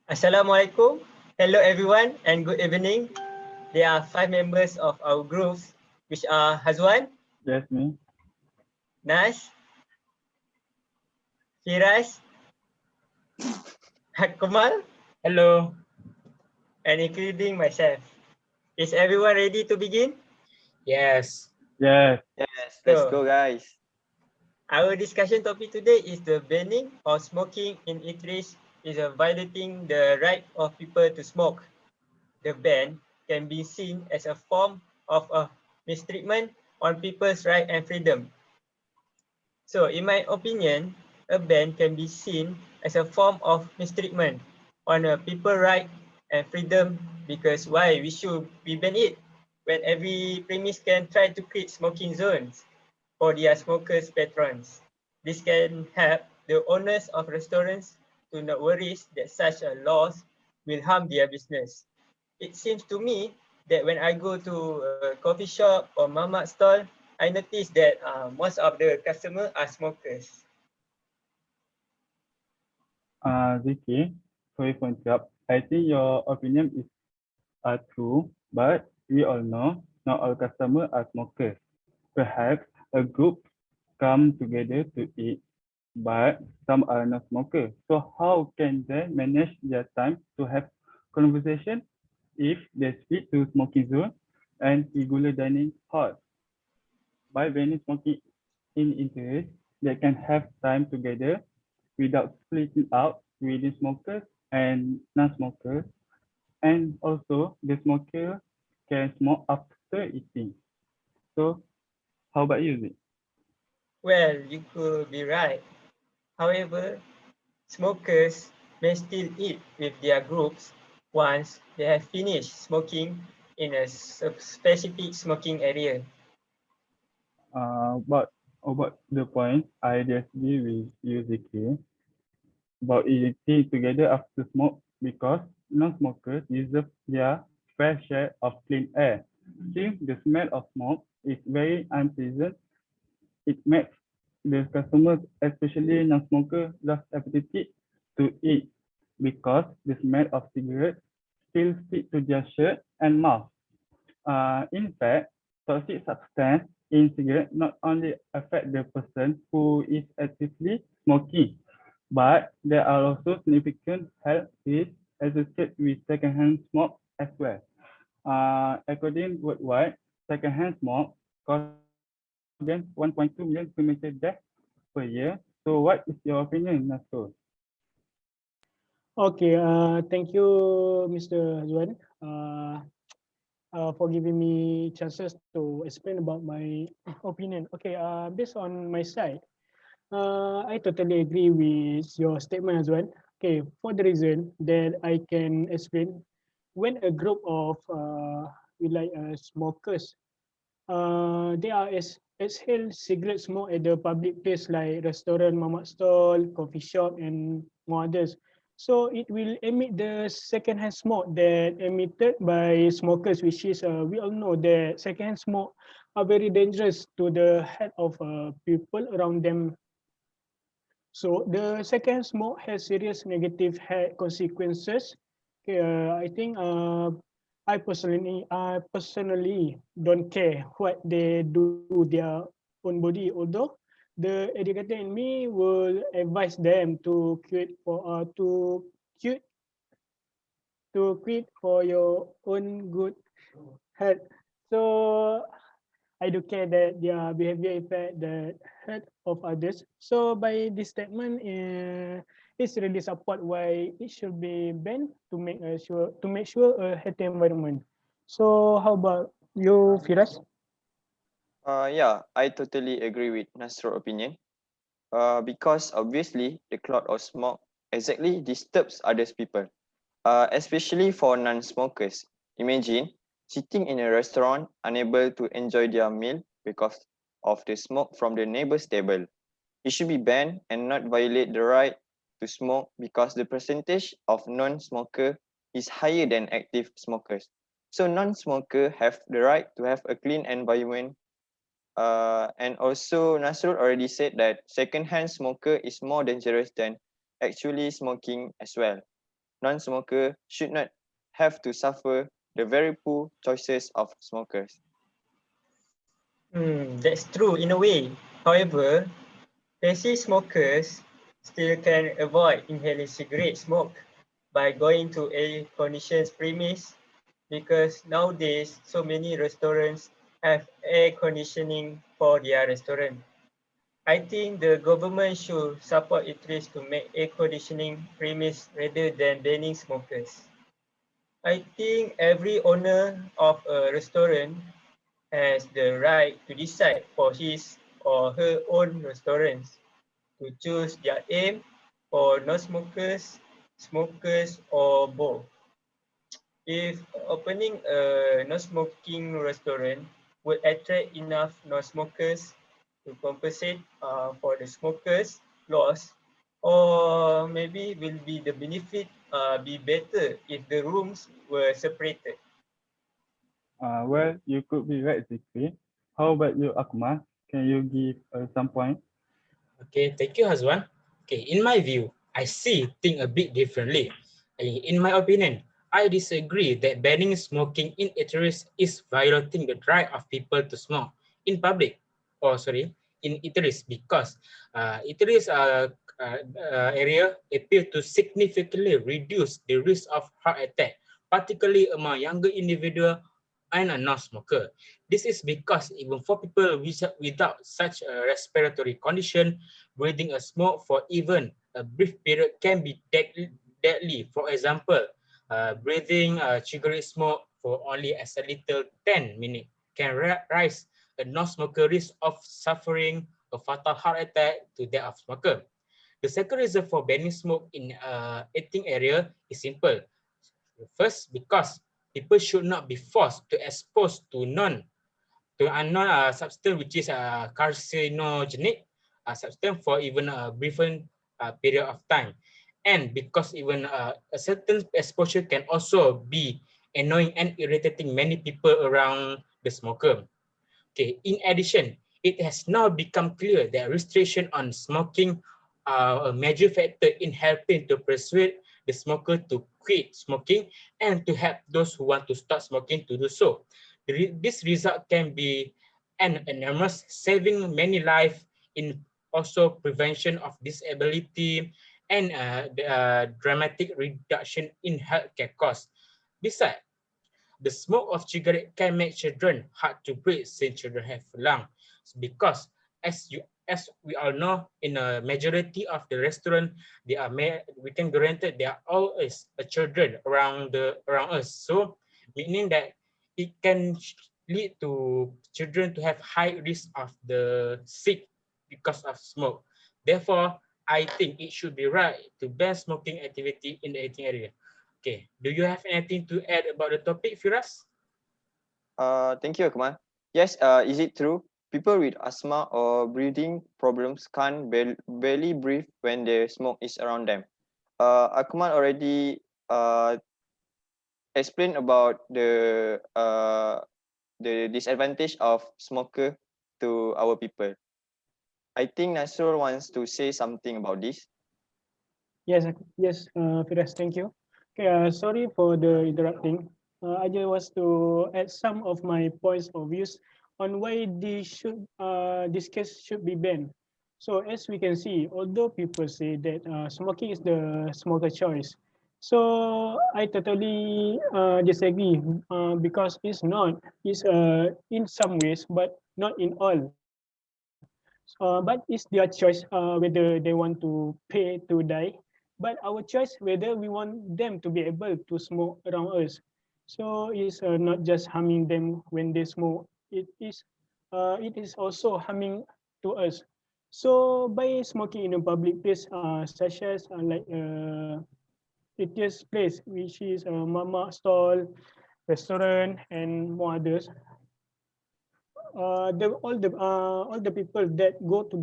Assalamualaikum. Hello everyone and good evening. There are 5 members of our groups, which are Hazwan, Yes, me. Nas, Firas, Kamal, Hello. and including myself. Is everyone ready to begin? Yes. Yes. Yes, let's So, go, guys. our discussion topic today is the banning of smoking in eateries is violating the right of people to smoke. The ban can be seen as a form of a mistreatment on people's right and freedom. So, in my opinion, a ban can be seen as a form of mistreatment on a people's right and freedom because why we should we ban it when every premise can try to create smoking zones for their smokers patrons. This can help the owners of restaurants to not worry that such a laws will harm their business. It seems to me that when I go to a coffee shop or mamak stall, I notice that most of the customers are smokers. Vicky, sorry for interrupt. I think your opinion is true, but we all know not all customers are smokers. Perhaps a group come together to eat, but some are not smokers. So how can they manage their time to have conversation if they speak to smoking zone and regular dining halls? By banning smoking in interest, they can have time together without splitting out within smokers and non-smokers. And also, the smoker can smoke after eating. So, how about you, Zik? Well, you could be right. However, smokers may still eat with their groups once they have finished smoking in a specific smoking area. About the point, I disagree with you, Ziki, about eating together after smoke because non-smokers deserve their fair share of clean air. Since the smell of smoke is very unpleasant, it makes the customers, especially non-smokers, less appetite to eat because the smell of cigarettes still stick to their shirt and mouth. In fact, toxic substance in cigarette not only affect the person who is actively smoking, but there are also significant health risks associated with secondhand smoke as well. According worldwide, secondhand smoke causes more than 1.2 million premature deaths per year. So what is your opinion, Nasrul? Okay, thank you, Mr. Hazwan, for giving me chances to explain about my opinion. Okay, based on my side, I totally agree with your statement as well. Okay, for the reason that I can explain, when a group of smokers, they are exhale cigarette smoke at the public place like restaurant, mamak stall, coffee shop, and more others. So it will emit the secondhand smoke that emitted by smokers, which is we all know that secondhand smoke are very dangerous to the health of people around them. So the second smoke has serious negative health consequences. Okay, I think I personally don't care what they do their own body, although the educator in me will advise them to quit for your own good health. So I do care that their behavior affect the health of others. So by this statement, it's really support why it should be banned to make sure a healthy environment. So how about you, Firas? Yeah, I totally agree with Nasro's opinion. Because obviously the cloud of smoke exactly disturbs others people. Especially for non-smokers. Imagine sitting in a restaurant unable to enjoy their meal because of the smoke from the neighbor's table. It should be banned and not violate the right to smoke because the percentage of non-smoker is higher than active smokers. So non-smoker have the right to have a clean environment. And also Nasrul already said that second-hand smoker is more dangerous than actually smoking as well. non-smoker should not have to suffer the very poor choices of smokers. That's true in a way. However, passive smokers still can avoid inhaling cigarette smoke by going to air-conditioned premise because nowadays so many restaurants have air conditioning for their restaurant. I think the government should support eateries to make air conditioning premise rather than banning smokers. I think every owner of a restaurant has the right to decide for his or her own restaurants to choose their aim for non-smokers, smokers, or both. If opening a non-smoking restaurant would attract enough non-smokers to compensate for the smokers' loss, or maybe will be the benefit be better if the rooms were separated. Well, you could be right, Zikri. How about you, Akmal? Can you give some point? Okay, thank you, Hazwan. Okay, in my view, I see things a bit differently. In my opinion, I disagree that banning smoking in eateries is violating the right of people to smoke in public, or sorry, in eateries because eateries area appear to significantly reduce the risk of heart attack, particularly among younger individuals and a non-smoker. This is because even for people without such a respiratory condition, breathing a smoke for even a brief period can be deadly. For example, breathing cigarette smoke for only as a little 10 minutes can rise a non-smoker risk of suffering a fatal heart attack to that of smoker. The second reason for banning smoke in eating area is simple. First, because people should not be forced to expose to unknown substance which is carcinogenic substance for even a brief period of time, and because even a certain exposure can also be annoying and irritating many people around the smoker. Okay. In addition, it has now become clear that restriction on smoking are a major factor in helping to persuade the smoker to quit smoking and to help those who want to start smoking to do so. This result can be an enormous saving many lives in also prevention of disability and the dramatic reduction in healthcare costs. Besides, the smoke of cigarette can make children hard to breathe since children have lungs. Because as we all know, in a majority of the restaurant, we can guarantee there are always a children around us. So meaning that it can lead to children to have high risk of the sick because of smoke. Therefore, I think it should be right to ban smoking activity in the eating area. Okay, do you have anything to add about the topic, Firas? Thank you, Akmal. Yes, is it true? People with asthma or breathing problems can't barely breathe when the smoke is around them. Akmal already explained about the disadvantage of smoker to our people. I think Nasrul wants to say something about this. Yes, Firas, thank you. Okay, sorry for the interrupting. I just was to add some of my points of views on why this case should be banned. So as we can see, although people say that smoking is the smoker choice, so I totally disagree because it's not. It's in some ways, but not in all. But it's their choice whether they want to pay to die. But our choice whether we want them to be able to smoke around us. So it's not just harming them when they smoke. It is also harming to us. So by smoking in a public place, such as like it place, which is a mama stall, restaurant, and more others, all the people that go to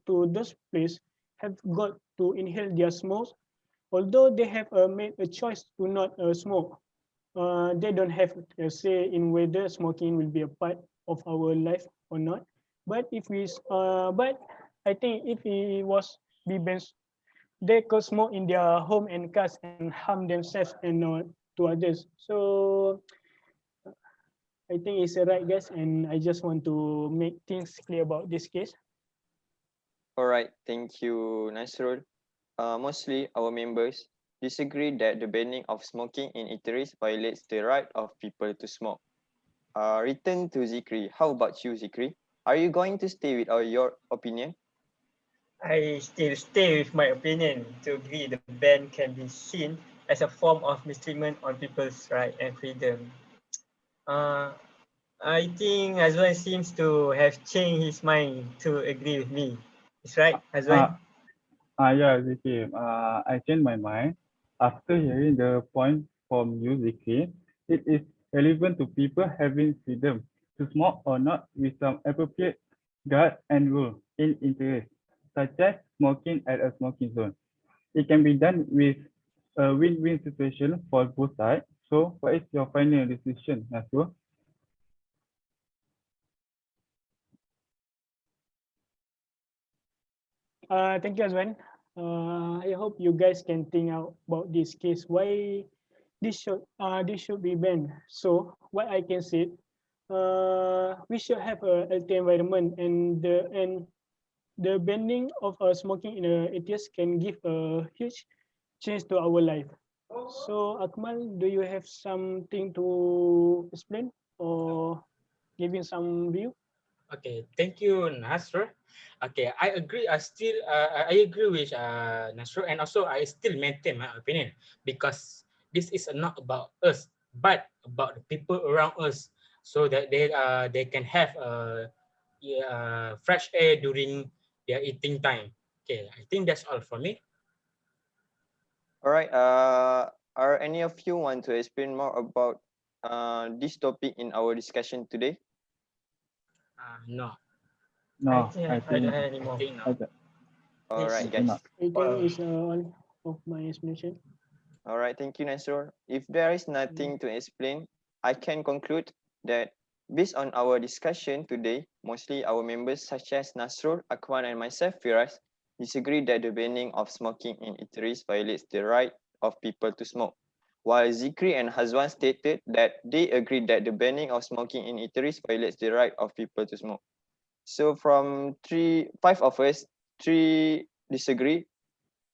those place have got to inhale their smokes, although they have made a choice to not smoke. They don't have a say in whether smoking will be a part of our life or not. But I think if it was be banned, they could smoke in their home and cars and harm themselves and to others. So I think it's a right guess, and I just want to make things clear about this case. All right, thank you, Nasrul. Mostly our members disagree that the banning of smoking in eateries violates the right of people to smoke. Return to Zikri. How about you, Zikri? Are you going to stay with your opinion? I still stay with my opinion to agree the ban can be seen as a form of mistreatment on people's right and freedom. Uh, I think Azwan seems to have changed his mind to agree with me. Is right, Azwan? Yeah, Ziki. I changed my mind after hearing the point from you, Ziki. It is relevant to people having freedom to smoke or not with some appropriate guard and rule in interest, such as smoking at a smoking zone. It can be done with a win-win situation for both sides. So, what is your final decision, Nasrul? Thank you, Azwan. I hope you guys can think out about this case. Why this should be banned? So what I can say, we should have a healthy environment, and the banning of smoking in a atheist can give a huge change to our life. So Akmal, do you have something to explain or giving some view? Okay, thank you, Nasr. Okay, I agree. I agree with Nasr, and also I still maintain my opinion because this is not about us, but about the people around us, so that they can have fresh air during their eating time. Okay, I think that's all for me. All right. Are any of you want to explain more about this topic in our discussion today? No, I No, think I I don't think have I anymore. think no. I don't, All Please. right, I think guys. not. I think Wow. is all of my explanation. All right. Thank you, Nasrul. If there is nothing to explain, I can conclude that based on our discussion today, mostly our members such as Nasrul, Akwan, and myself, Firas, disagree that the banning of smoking in eateries violates the right of people to smoke. While Zikri and Hazwan stated that they agree that the banning of smoking in eateries violates the right of people to smoke. So from five of us, three disagree.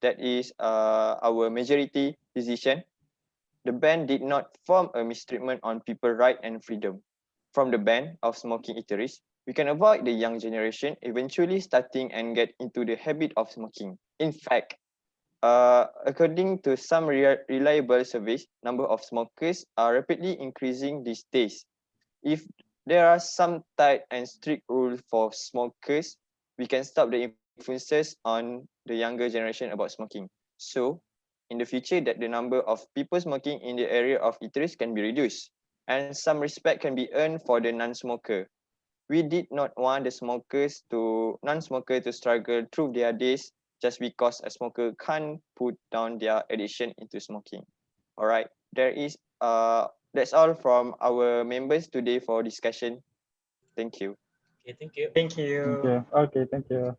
That is our majority decision. The ban did not form a mistreatment on people's right and freedom. From the ban of smoking eateries, we can avoid the young generation eventually starting and get into the habit of smoking. In fact, according to some reliable surveys, number of smokers are rapidly increasing these days. If there are some tight and strict rules for smokers, we can stop the influences on the younger generation about smoking. So, in the future, that the number of people smoking in the area of eateries can be reduced, and some respect can be earned for the non-smoker. We did not want the non-smoker to struggle through their days just because a smoker can't put down their addiction into smoking. All right, that's all from our members today for discussion. Thank you. Okay, thank you. Thank Thank you. you. Okay, thank you.